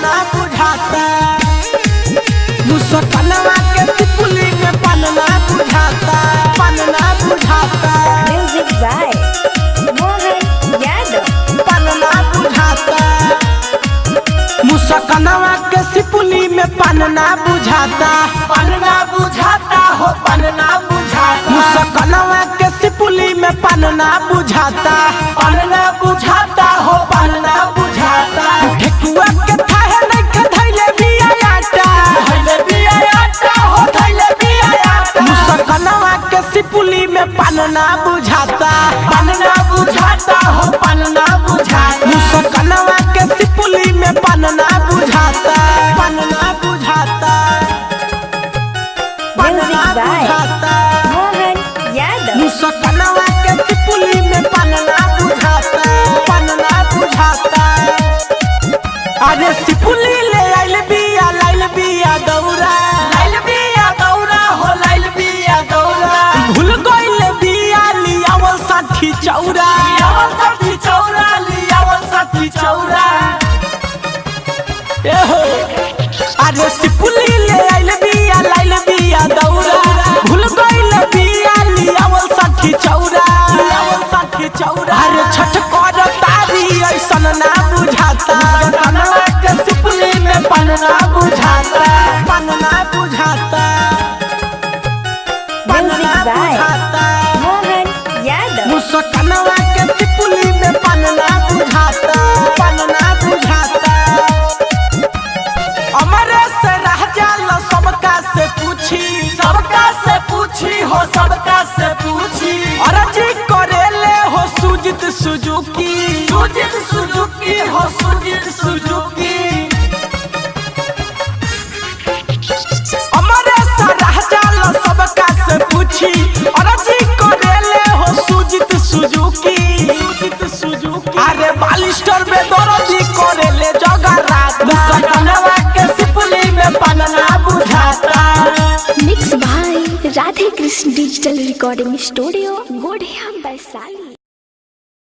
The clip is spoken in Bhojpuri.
ना बुझाता। मुसकनवा के सिपुली में पान ना बुझाता, पान ना बुझाता। Music by Mohan Yadav. पान ना बुझाता। मुसकनवा के सिपुली में पान ना बुझाता, पान ना बुझाता हो, पान ना बुझाता। मुसकनवा के सिपुली में पान ना बुझाता, पान ना बुझाता हो, पान ना बुझाता। ठेकुआ के थाहे नहीं के धइले बिया आटा, धइले बिया आटा हो, धइले बिया आटा। मुसकनवा के सिपुली में पान ना बुझाता, पान ना बुझाता हो, पान ना बुझाता। मुसकनवा के सिपुली में पान ना बुझाता, पान ना बुझाता, पान ना बुझाता। मोहन यादव। मुसकनवा के सिपुली में पान ना बुझाता, पान ना बुझाता। अरे सिपुली ले आइल बिया, लाइल बिया दौरा, लाइल बिया दौरा हो, लाइल बिया दौरा। भूल गइल बिया लियावल साथी चौरा, लियावल साथी चौरा, लियावल साथी चौरा। ए हो अरे सिपुली ले आइल बिया, लाइल बिया दौरा। भूल गइल बिया लियावल साथी चौरा, लियावल साथी चौरा। अरे छठ कर तारी ऐसन ना बुझाता। मुसकनवा के सिपुली में पान ना बुझाता, पान ना बुझाता, पान ना बुझाता। मोहन यादव। मुसकनवा के सिपुली में पान ना बुझाता, पान ना बुझाता। अमरे से रह जाला सबका से पूछी, सबका से पूछी हो, सबका से पूछी। अरजी करेले हो सुजित सुजुकी, सुजित सुजुकी हो, सुजित सुजुकी। अमरे से रह जाला सबका से पूछी। अरजी करेले हो सुजित सुजुकी, सुजित सुजुकी। अरे बालिस्टर में दरजी करेले जगह रात। मुसकनवा के सिपुली में पान ना बुझाता। मिक्स भाई Radhe Krishna digital recording studio गोढ़िया वैशाली।